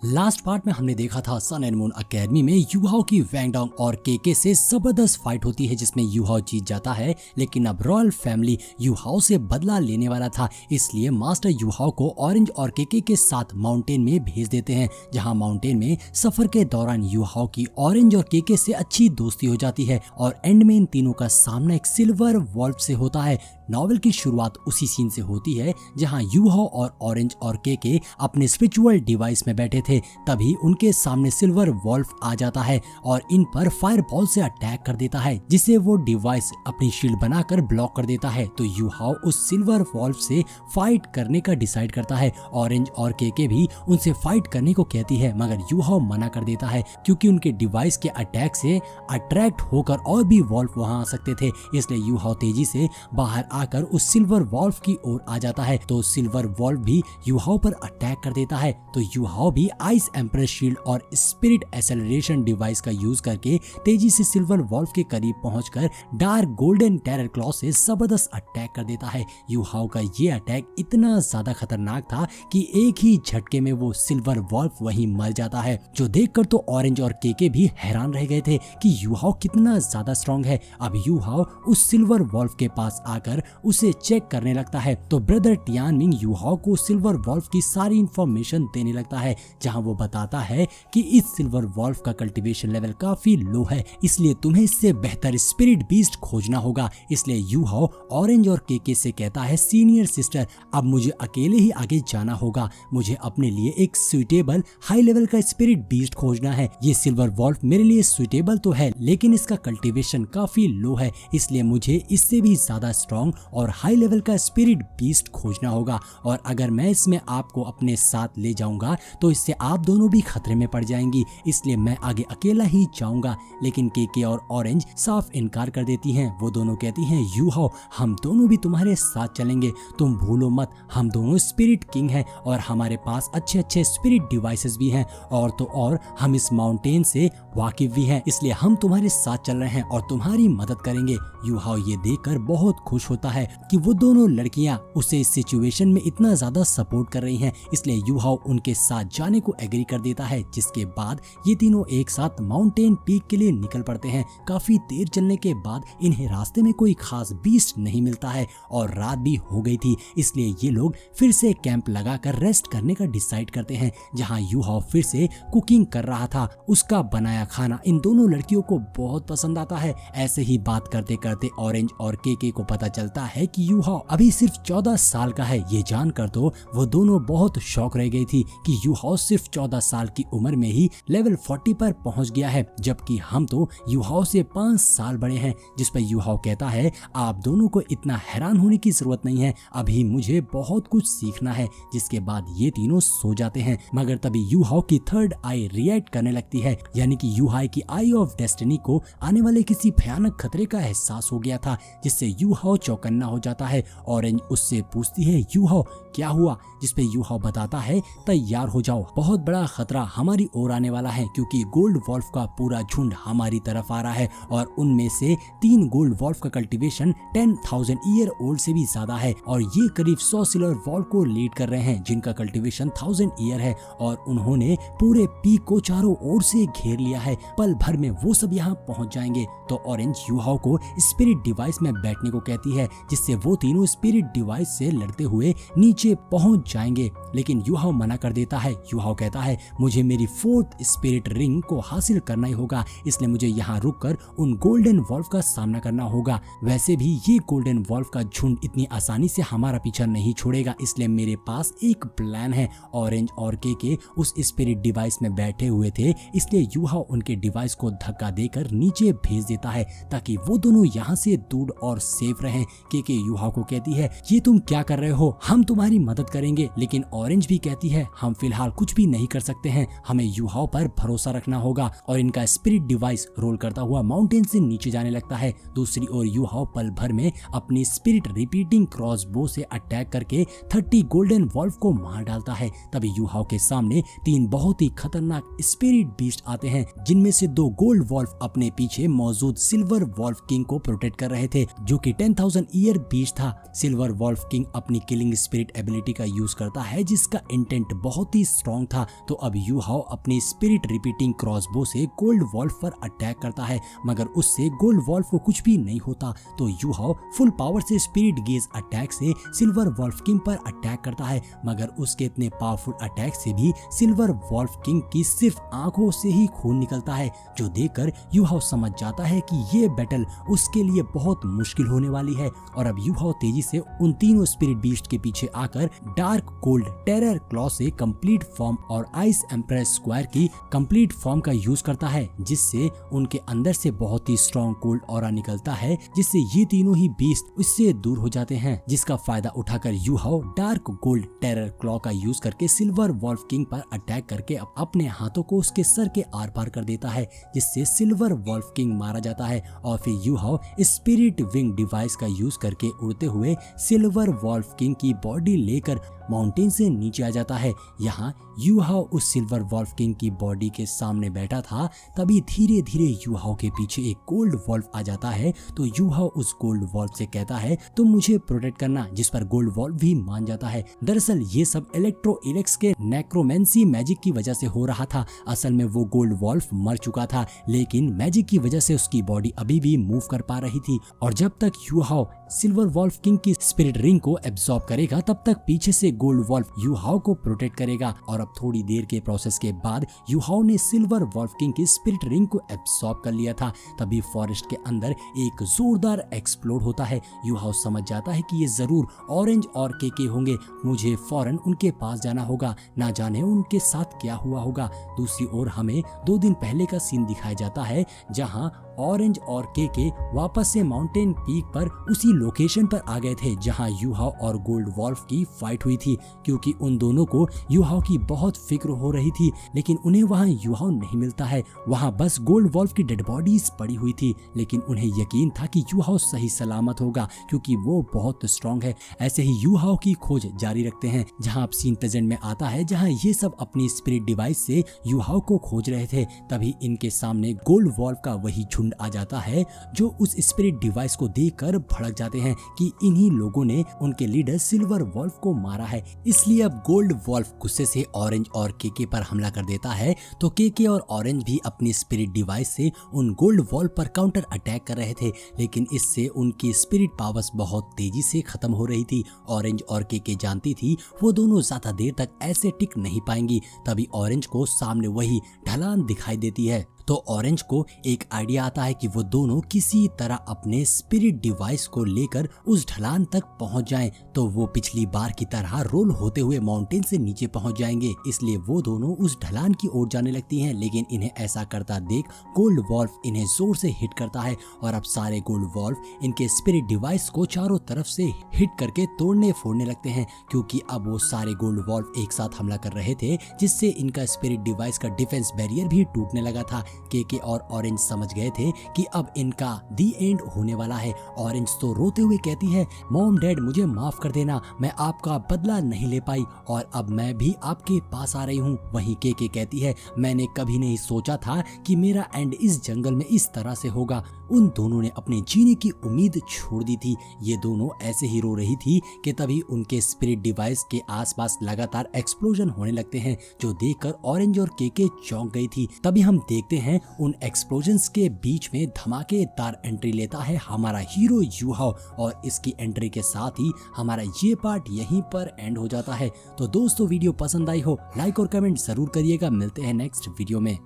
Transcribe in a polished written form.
Last part में हमने देखा था सन एंड मून अकेडमी में यूहाओ की वैंगडोंग और केके से जबरदस्त फाइट होती है जिसमें यूहाओ जीत जाता है। लेकिन अब रॉयल फैमिली यूहाओ से बदला लेने वाला था, इसलिए मास्टर यूहाओ को ऑरेंज और केके के साथ माउंटेन में भेज देते हैं, जहां माउंटेन में सफर के दौरान यूहाओ की ऑरेंज और केके से अच्छी दोस्ती हो जाती है और एंड में इन तीनों का सामना एक सिल्वर वॉल्फ से होता है। नॉवेल की शुरुआत उसी सीन से होती है जहां यूहाओ और ऑरेंज और केके अपने स्पिरिचुअल डिवाइस में बैठे थे, तभी उनके सामने सिल्वर वॉल्फ आ जाता है और इन पर फायर बॉल से अटैक कर देता है, जिसे वो डिवाइस अपनी शील्ड बनाकर ब्लॉक कर देता है। तो यूहाओ उस सिल्वर वॉल्फ से फाइट करने का डिसाइड करता है। ऑरेंज और केके भी उनसे फाइट करने को कहती है, मगर यूहाओ मना कर देता है क्योंकि उनके डिवाइस के अटैक से अट्रैक्ट होकर और भी वॉल्फ वहां आ सकते थे। इसलिए यूहाओ तेजी से बाहर आकर उस सिल्वर वॉल्फ की ओर आ जाता है, तो सिल्वर वॉल्फ भी यूहाओ पर अटैक कर देता है। तो यूहाओ भी आइस एम्प्रेस शील्ड और स्पिरिट एक्सेलरेशन डिवाइस का यूज करके तेजी से सिल्वर वॉल्फ के करीब पहुंचकर डार्क गोल्डन टेरर क्लॉ से जबरदस्त अटैक कर देता है। यूहाओ का ये अटैक इतना ज्यादा खतरनाक था कि एक ही झटके में वो सिल्वर वॉल्फ वहीं मर जाता है, जो देखकर तो ऑरेंज और केके भी हैरान रह गए थे कि यूहाओ कितना ज्यादा स्ट्रॉन्ग है। अब यूहाओ उस सिल्वर वॉल्फ के पास आकर उसे चेक करने लगता है, तो ब्रदर टियानमिंग यूहाओ को सिल्वर वॉल्फ की सारी इंफॉर्मेशन देने लगता है, जहां वो बताता है कि इस सिल्वर वॉल्फ का कल्टीवेशन लेवल काफी लो है, इसलिए तुम्हें इससे बेहतर स्पिरिट बीस्ट खोजना होगा। इसलिए यूहाओ ऑरेंज और केके से कहता है, सीनियर सिस्टर अब मुझे अकेले ही आगे जाना होगा, मुझे अपने लिए एक सुइटेबल हाई लेवल का स्पिरिट बीस्ट खोजना है। ये सिल्वर वॉल्फ मेरे लिए सुइटेबल तो है, लेकिन इसका कल्टीवेशन काफी लो है, इसलिए मुझे इससे भी ज्यादा स्ट्रॉन्ग और हाई लेवल का स्पिरिट बीस्ट खोजना होगा, और अगर मैं इसमें आपको अपने साथ ले जाऊंगा तो इससे आप दोनों भी खतरे में पड़ जाएंगी, इसलिए मैं आगे अकेला ही जाऊंगा। लेकिन केके और ऑरेंज साफ इनकार कर देती हैं। वो दोनों कहती हैं, यूहाओ हम दोनों भी तुम्हारे साथ चलेंगे, तुम भूलो मत हम दोनों स्पिरिट किंग हैं और हमारे पास अच्छे अच्छे स्पिरिट डिवाइसेस भी हैं, और तो और हम इस माउंटेन से वाकिफ भी हैं, इसलिए हम तुम्हारे साथ चल रहे हैं और तुम्हारी मदद करेंगे। यूहाओ ये देखकर बहुत खुश होता है कि वो दोनों लड़कियां उसे इस सिचुएशन में इतना ज्यादा सपोर्ट कर रही हैं, इसलिए यूहाओ उनके साथ जाने को एग्री कर देता है, जिसके बाद ये तीनों एक साथ माउंटेन पीक के लिए निकल पड़ते हैं। काफी देर चलने के बाद इन्हें रास्ते में कोई खास बीस्ट नहीं मिलता है और रात भी हो गई थी, इसलिए ये लोग फिर से कैंप लगाकर रेस्ट करने का डिसाइड करते हैं। जहां यूहाओ फिर से कुकिंग कर रहा था, उसका बनाया खाना इन दोनों लड़कियों को बहुत पसंद आता है। ऐसे ही बात करते करते ऑरेंज और केके को पता चलता है कि यूहाओ अभी सिर्फ 14 साल का है। ये जानकर तो वो दोनों बहुत शॉक रह गई थी कि यूहाओ सिर्फ 14 साल की उम्र में ही लेवल 40 पर पहुंच गया है, जबकि हम तो यूहाओ से 5 साल बड़े हैं। जिस पर यूहाओ कहता है, आप दोनों को इतना हैरान होने की जरूरत नहीं है, अभी मुझे बहुत कुछ सीखना है। जिसके बाद ये तीनों सो जाते हैं, मगर तभी यूहाओ की थर्ड आई रिएक्ट करने लगती है, यानी कि यूहाई की आई ऑफ डेस्टिनी को आने वाले किसी भयानक खतरे का एहसास हो गया था, जिससे यूहाओ चौकन्ना हो जाता है। ऑरेंज उससे पूछती है, यूहाओ क्या हुआ? जिस पे यूहाओ बताता है, तैयार हो जाओ, बहुत बड़ा खतरा हमारी ओर आने वाला है, क्योंकि गोल्ड वॉल्फ का पूरा झुंड हमारी तरफ आ रहा है और उनमें से 3 गोल्ड वॉल्फ का कल्टीवेशन 10,000 ईयर ओल्ड से भी ज्यादा है, और ये करीब 100 सिल्वर वॉल्फ को लीड कर रहे हैं जिनका कल्टीवेशन 1000 ईयर है, और उन्होंने पूरे पीक को चारों ओर से घेर लिया है। पल भर में वो सब यहाँ पहुँच जाएंगे। तो ऑरेंज यूहाओ को स्पिरिट डिवाइस में बैठने को कहती है, जिससे वो तीनों स्पिरिट डिवाइस से लड़ते हुए नीचे पहुंच जाएंगे, लेकिन यूहाओ मना कर देता है। यूहाओ कहता है, मुझे मेरी 4th स्पिरिट रिंग को हासिल करना ही होगा, इसलिए मुझे यहाँ रुककर उन गोल्डन वॉल्फ का सामना करना होगा। वैसे भी ये गोल्डन वॉल्फ का झुंड इतनी आसानी से हमारा पीछा नहीं छोड़ेगा, इसलिए मेरे पास एक प्लान है। ऑरेंज और केके उस स्पिरिट डिवाइस में बैठे हुए थे, इसलिए यूहाओ उनके डिवाइस को धक्का देकर नीचे भेज देता है ताकि वो दोनों यहाँ से दूर और सेफ रहें। केके यूहाओ को कहती है, ये तुम क्या कर रहे हो, हम तुम्हारी मदद करेंगे। लेकिन ऑरेंज भी कहती है, हम फिलहाल कुछ भी नहीं कर सकते हैं, हमें यूहाओ पर भरोसा रखना होगा, और इनका स्पिरिट डिवाइस रोल करता हुआ माउंटेन से नीचे जाने लगता है। दूसरी ओर यूहाओ पल भर में अपनी स्पिरिट रिपीटिंग क्रॉसबो से अटैक करके 30 गोल्डन वॉल्फ को मार डालता है। तभी यूहाओ के सामने 3 बहुत ही खतरनाक स्पिरिट बीस्ट आते हैं, जिनमें से 2 गोल्ड वॉल्फ अपने पीछे मौजूद सिल्वर वॉल्फ किंग को प्रोटेक्ट कर रहे थे, जो कि 10,000 ईयर बीस्ट था। सिल्वर वॉल्फ किंग अपनी किलिंग स्पिरिट एबिलिटी का यूज करता है, जिसका इंटेंट बहुत ही स्ट्रॉन्ग स्ट्रॉन्ग था। तो अब यू हाओ अपनी स्पिरिट रिपीटिंग क्रॉसबो से गोल्ड वॉल्फ पर अटैक करता है, मगर उससे गोल्ड वॉल्फ को कुछ भी नहीं होता। तो यू हाओ फुल पावर से स्पिरिट गेज अटैक से सिल्वर वॉल्फ किंग पर अटैक करता है, मगर उसके इतने पावरफुल अटैक से भी सिल्वर वॉल्फ किंग की सिर्फ आंखों से ही खून निकलता है, जो देखकर यू हाओ समझ जाता है कि ये बैटल उसके लिए बहुत मुश्किल होने वाली है। और अब यू हाओ तेजी से उन तीनों स्पिरिट बीस्ट के पीछे आकर डार्क कोल्ड टेरर क्लॉ से कंप्लीट फॉर्म और आइस एम्प्रेस स्क्वायर की कंप्लीट फॉर्म का यूज करता है, जिससे उनके अंदर से बहुत ही स्ट्रॉन्ग कोल्ड ऑरा निकलता है, जिससे ये तीनों ही बीस्ट उससे दूर हो जाते हैं। जिसका फायदा उठाकर यू हाओ डार्क गोल्ड टेरर क्लॉ का यूज करके सिल्वर वॉल्फ किंग पर अटैक करके अपने हाथों को उसके सर के आर पार कर देता है, जिससे सिल्वर वॉल्फ किंग मारा जाता है। और फिर यू हाओ स्पिरिट विंग डिवाइस का यूज करके उड़ते हुए सिल्वर वॉल्फ किंग की बॉडी लेकर माउंटेन से नीचे आ जाता है। यहाँ यू हाओ उस सिल्वर वॉल्फ किंग की बॉडी के सामने बैठा था, तभी धीरे धीरे यू हाओ के पीछे एक गोल्ड वॉल्फ आ जाता है। तो यू हाओ उस गोल्ड वॉल्फ से कहता है तुम मुझे प्रोटेक्ट करना, जिस पर गोल्ड वॉल्फ भी मान जाता है। दरअसल ये सब इलेक्ट्रो इरेक्स के नेक्रोमेंसी मैजिक की वजह से हो रहा था। असल में वो गोल्ड वॉल्फ मर चुका था, लेकिन मैजिक की वजह से उसकी बॉडी अभी भी मूव कर पा रही थी। और जब तक यू हाओ सिल्वर वॉल्फ किंग की स्पिरिट रिंग को एब्सॉर्ब करेगा, तब तक पीछे से गोल्ड वॉल्फ यू हाओ को प्रोटेक्ट करेगा। और अब थोड़ी देर के प्रोसेस के बाद यू हाओ ने सिल्वर वॉल्फ किंग की स्पिरिट रिंग को एब्सॉर्ब कर लिया था। तभी फॉरेस्ट के अंदर एक जोरदार एक्सप्लोड होता है। यू हाओ समझ जाता है कि ये जरूर ऑरेंज और केके होंगे, मुझे फौरन उनके पास जाना होगा, ना जाने उनके साथ क्या हुआ होगा। दूसरी ओर हमें 2 दिन पहले का सीन दिखाया जाता है, जहां ऑरेंज और केके वापस से माउंटेन पीक पर उसी लोकेशन पर आ गए थे जहां यू हाओ और गोल्ड वॉल्फ की फाइट हुई थी, क्योंकि उन दोनों को यू हाओ की बहुत फिक्र हो रही थी। लेकिन उन्हें वहां यू हाओ नहीं मिलता है, वहां बस गोल्ड वॉल्फ की डेड बॉडीज पड़ी हुई थी। लेकिन उन्हें यकीन था कि यू हाओ सही सलामत होगा, क्योंकि वो बहुत स्ट्रॉन्ग है। ऐसे ही यू हाओ की खोज जारी रखते हैं, जहाँ अब सीन प्रेजेंट में आता है, जहाँ ये सब अपनी स्पिरिट डिवाइस से यू हाओ को खोज रहे थे। तभी इनके सामने गोल्ड वॉल्फ का वही झुंड आ जाता है, जो उस स्पिरिट डिवाइस को देखकर भड़क जाते हैं कि इन्हीं लोगों ने उनके लीडर सिल्वर वॉल्फ को मारा है। इसलिए अब गोल्ड वॉल्फ गुस्से से ऑरेंज और केके पर हमला कर देता है। तो केके और ऑरेंज भी अपनी स्पिरिट डिवाइस से उन गोल्ड वॉल्फ पर काउंटर अटैक कर रहे थे, लेकिन इससे उनकी स्पिरिट पावर्स बहुत तेजी से खत्म हो रही थी। ऑरेंज और केके जानती थी वो दोनों ज्यादा देर तक ऐसे टिक नहीं पाएंगी। तभी ऑरेंज को सामने वही ढलान दिखाई देती है। तो ऑरेंज को एक आइडिया आता है कि वो दोनों किसी तरह अपने स्पिरिट डिवाइस को लेकर उस ढलान तक पहुंच जाएं, तो वो पिछली बार की तरह रोल होते हुए माउंटेन से नीचे पहुंच जाएंगे। इसलिए वो दोनों उस ढलान की ओर जाने लगती हैं, लेकिन इन्हें ऐसा करता देख गोल्ड वॉल्फ इन्हें जोर से हिट करता है। और अब सारे गोल्ड वॉल्फ इनके स्पिरिट डिवाइस को चारों तरफ से हिट करके तोड़ने फोड़ने लगते हैं, क्योंकि अब वो सारे गोल्ड वॉल्फ एक साथ हमला कर रहे थे, जिससे इनका स्पिरिट डिवाइस का डिफेंस बैरियर भी टूटने लगा था। केके और ऑरेंज समझ गए थे कि अब इनका दी एंड होने वाला है। ऑरेंज तो रोते हुए कहती है, मॉम डैड मुझे माफ कर देना, मैं आपका बदला नहीं ले पाई और अब मैं भी आपके पास आ रही हूँ। वहीं केके कहती है, मैंने कभी नहीं सोचा था कि मेरा एंड इस जंगल में इस तरह से होगा। उन दोनों ने अपने जीने की उम्मीद छोड़ दी थी। ये दोनों ऐसे ही रो रही थी कि तभी उनके स्पिरिट डिवाइस के आसपास लगातार एक्सप्लोजन होने लगते हैं, जो देखकर ऑरेंज और केके चौंक गई थी। तभी हम देखते हैं उन एक्सप्लोजन्स के बीच में धमाकेदार एंट्री लेता है हमारा हीरो यू हाओ, और इसकी एंट्री के साथ ही हमारा ये पार्ट यहीं पर एंड हो जाता है। तो दोस्तों वीडियो पसंद आई हो लाइक और कमेंट जरूर करिएगा। मिलते हैं नेक्स्ट वीडियो में।